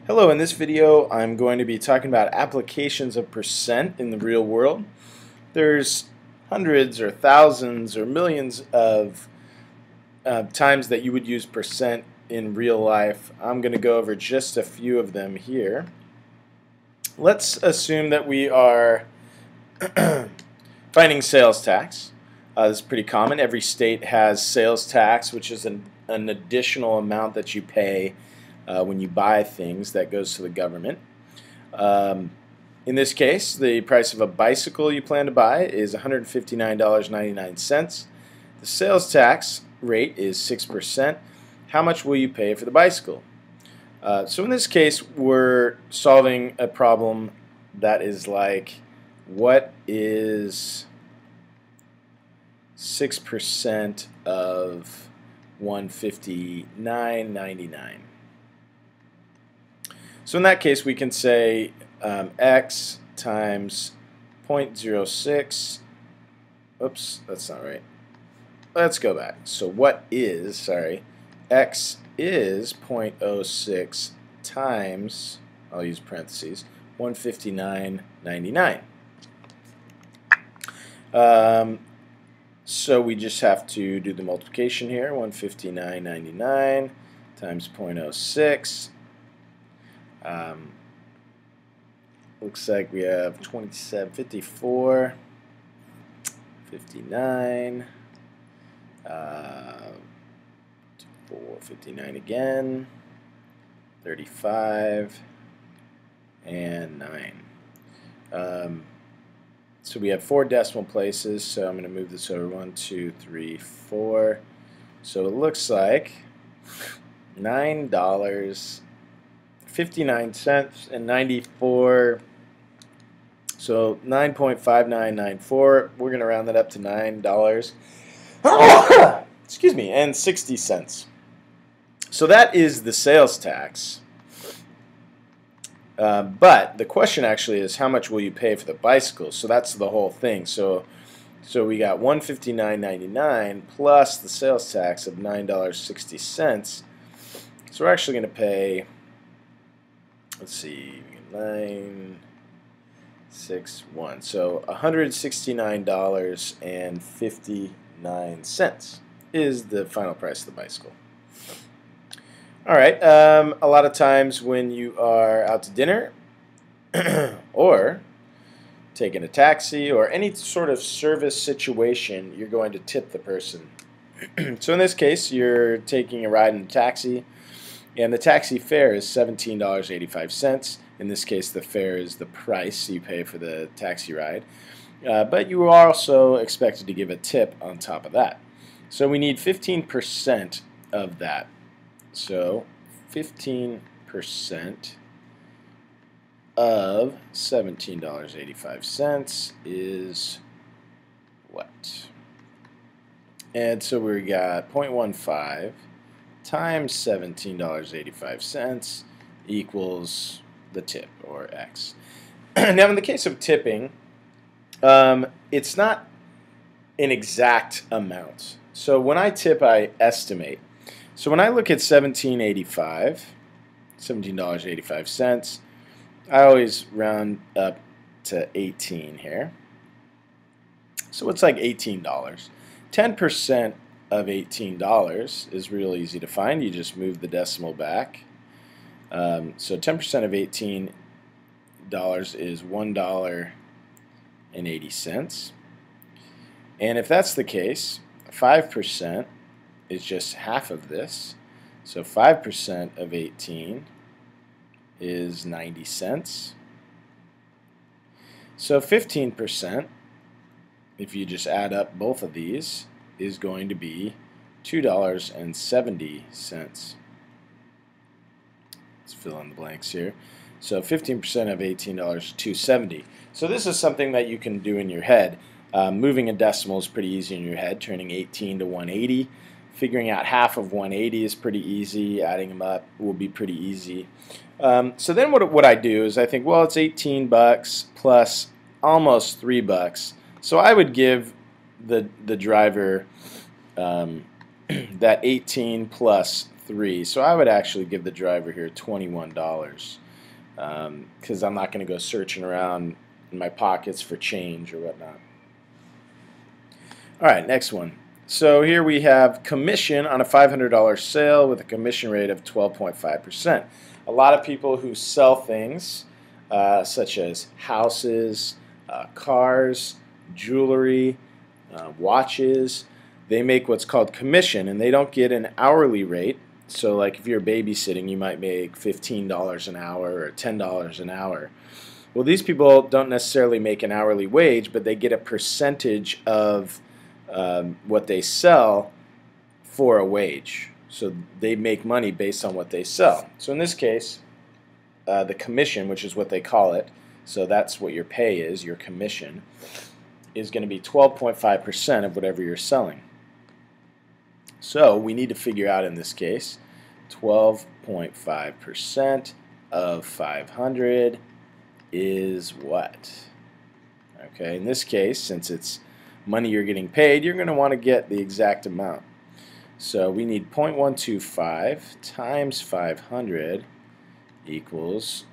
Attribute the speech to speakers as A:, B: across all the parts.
A: Hello, in this video I'm going to be talking about applications of percent in the real world. There's hundreds or thousands or millions of times that you would use percent in real life. I'm going to go over just a few of them here. Let's assume that we are finding sales tax. This is pretty common. Every state has sales tax, which is an additional amount that you pay when you buy things that goes to the government. In this case, the price of a bicycle you plan to buy is $159.99. The sales tax rate is 6%. How much will you pay for the bicycle? So in this case, we're solving a problem that is like, what is 6% of $159.99? So in that case, we can say x times 0.06. Oops, that's not right. Let's go back. So what is, x is 0.06 times, I'll use parentheses, 159.99. So we just have to do the multiplication here. 159.99 times 0.06. Looks like we have 27, 54, 59, 59 again, 35, and 9. So we have 4 decimal places, so I'm going to move this over 1, 2, 3, 4. So it looks like $9.59 and 94. So 9.5994. We're going to round that up to $9. Excuse me, and 60 cents. So that is the sales tax. But the question actually is, how much will you pay for the bicycle? So that's the whole thing. So we got $159.99 plus the sales tax of $9.60. So we're actually going to pay, let's see, 961. So $169.59 is the final price of the bicycle. All right. A lot of times when you are out to dinner or taking a taxi or any sort of service situation, you're going to tip the person. So in this case, you're taking a ride in a taxi, and the taxi fare is $17.85. In this case, the fare is the price you pay for the taxi ride. But you are also expected to give a tip on top of that. So we need 15% of that. So 15% of $17.85 is what? And so we got 0.15 times $17.85 equals the tip, or X. Now in the case of tipping, it's not an exact amount. So when I tip, I estimate. So when I look at $17.85, I always round up to 18 here. So it's like $18. 10% of $18 is real easy to find. You just move the decimal back. So 10% of $18 is $1.80. And if that's the case, 5% is just half of this. So 5% of 18 is 90 cents. So 15%, if you just add up both of these, is going to be $2.70. Let's fill in the blanks here. So 15% of $18 is $2.70. So this is something that you can do in your head. Moving a decimal is pretty easy in your head, turning 18 to 180. Figuring out half of 180 is pretty easy. Adding them up will be pretty easy. So then what I do is I think, well, it's 18 bucks plus almost $3. So I would give the driver that 18 plus 3. So I would actually give the driver here $21 because I'm not going to go searching around in my pockets for change or whatnot. All right, next one. So here we have commission on a $500 sale with a commission rate of 12.5%. A lot of people who sell things such as houses, cars, jewelry, watches, they make what's called commission, and they don't get an hourly rate. So like if you're babysitting, you might make $15 an hour or $10 an hour. Well, these people don't necessarily make an hourly wage, but they get a percentage of what they sell for a wage. So they make money based on what they sell. So in this case, the commission, which is what they call it, so that's what your pay is, your commission, is going to be 12.5% of whatever you're selling. So we need to figure out in this case 12.5% of 500 is what? Okay, in this case, since it's money you're getting paid, you're going to want to get the exact amount. So we need 0.125 times 500 equals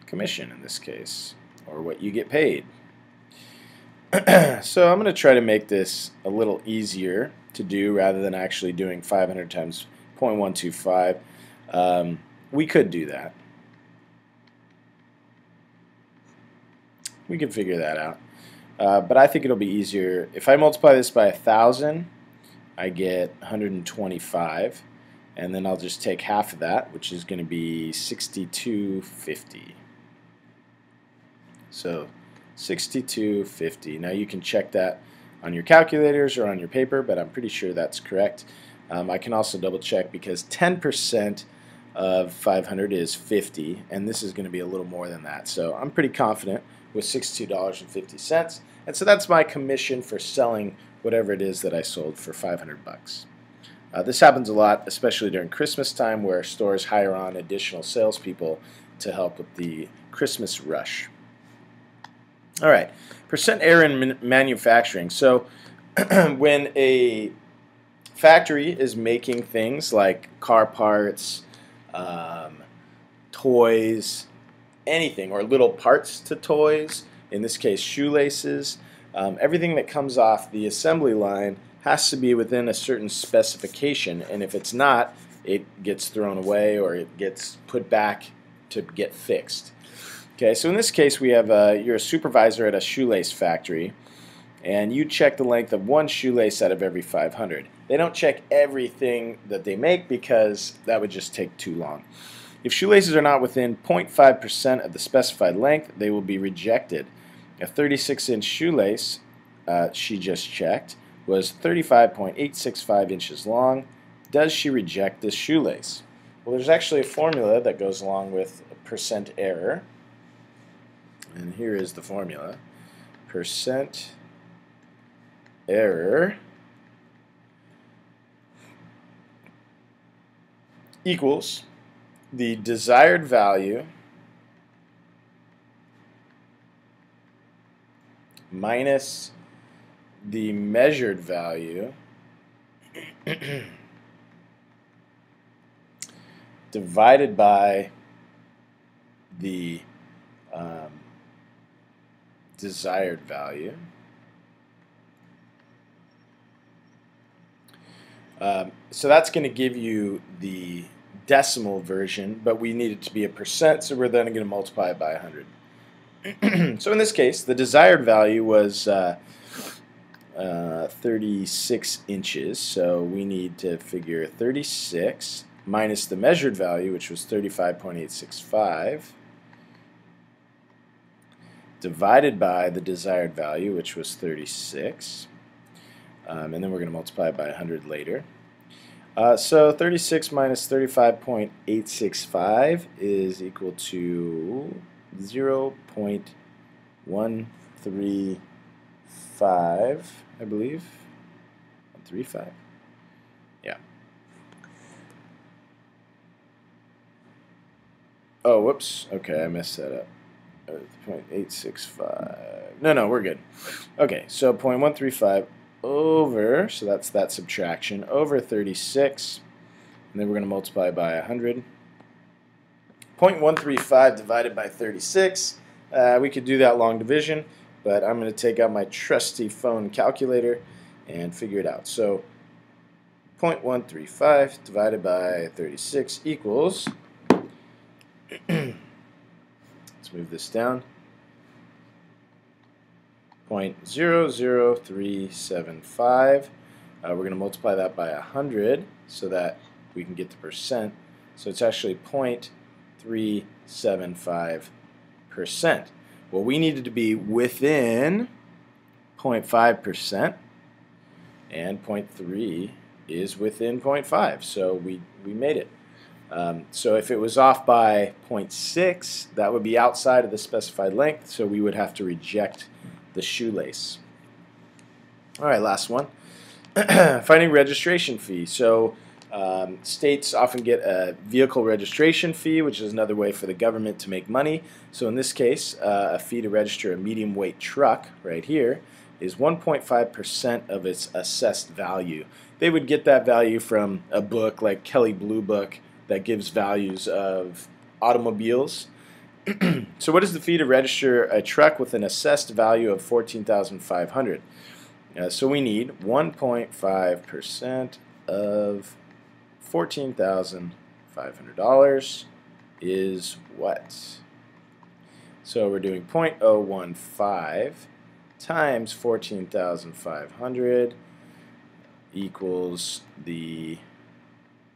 A: commission in this case, or what you get paid. So I'm going to try to make this a little easier to do rather than actually doing 500 times 0.125. We could do that. We can figure that out. But I think it'll be easier. If I multiply this by 1,000, I get 125. And then I'll just take half of that, which is going to be 62.50. So 62.50. Now you can check that on your calculators or on your paper, but I'm pretty sure that's correct. I can also double check because 10% of 500 is 50, and this is going to be a little more than that. So I'm pretty confident with $62.50. And so that's my commission for selling whatever it is that I sold for 500 bucks. This happens a lot, especially during Christmas time, where stores hire on additional salespeople to help with the Christmas rush. All right, percent error in manufacturing. So when a factory is making things like car parts, toys, anything, or little parts to toys, in this case shoelaces, everything that comes off the assembly line has to be within a certain specification, and if it's not, it gets thrown away or it gets put back to get fixed. Okay, so in this case we have you're a supervisor at a shoelace factory, and you check the length of one shoelace out of every 500. They don't check everything that they make because that would just take too long. If shoelaces are not within 0.5% of the specified length, they will be rejected. A 36-inch shoelace, she just checked, was 35.865 inches long. Does she reject this shoelace? Well, there's actually a formula that goes along with percent error. And here is the formula. Percent error equals the desired value minus the measured value divided by the desired value. So that's going to give you the decimal version, but we need it to be a percent, so we're then going to multiply it by 100. So in this case, the desired value was 36 inches, so we need to figure 36 minus the measured value, which was 35.865, divided by the desired value, which was 36, and then we're going to multiply it by 100 later. So 36 minus 35.865 is equal to 0.135, I believe. 135? Yeah. Oh, whoops. Okay, I messed that up. 0.865. No, we're good. Okay, so 0.135 over, so that's that subtraction, over 36. and then we're going to multiply by 100. 0.135 divided by 36. We could do that long division, but I'm going to take out my trusty phone calculator and figure it out. So 0.135 divided by 36 equals, let's move this down, 0.00375. We're going to multiply that by 100 so that we can get the percent. So it's actually 0.375%. Well, we needed to be within 0.5%, and 0.3 is within 0.5, so we made it. So if it was off by 0.6, that would be outside of the specified length, so we would have to reject the shoelace. All right, last one. Finding registration fee. So states often get a vehicle registration fee, which is another way for the government to make money. So in this case, a fee to register a medium weight truck right here is 1.5% of its assessed value. They would get that value from a book like Kelley Blue Book that gives values of automobiles. So what is the fee to register a truck with an assessed value of $14,500? So we need 1.5% of $14,500 is what? So we're doing 0.015 times 14,500 equals the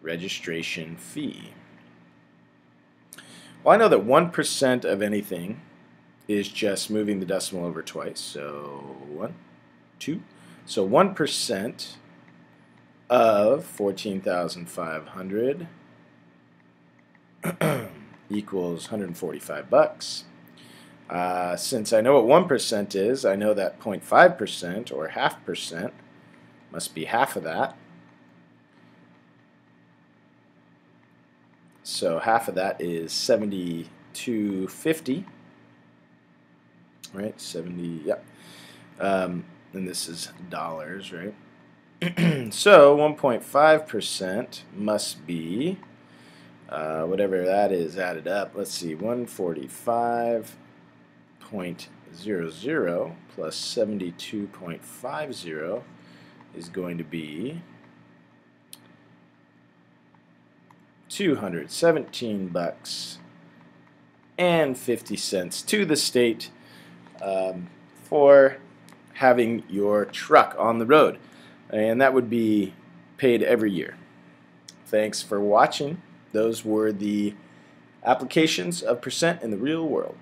A: registration fee. Well, I know that 1% of anything is just moving the decimal over twice. So 1, 2. So 1% of 14,500 equals 145 bucks. Since I know what 1% is, I know that 0.5% or half percent must be half of that. So half of that is $72.50. Right, 70. Yep. And this is dollars, right? So 1.5% must be whatever that is added up. Let's see, 145.00 plus 72.50 is going to be 217 bucks and 50 cents to the state for having your truck on the road, and that would be paid every year. Thanks for watching. Those were the applications of percent in the real world.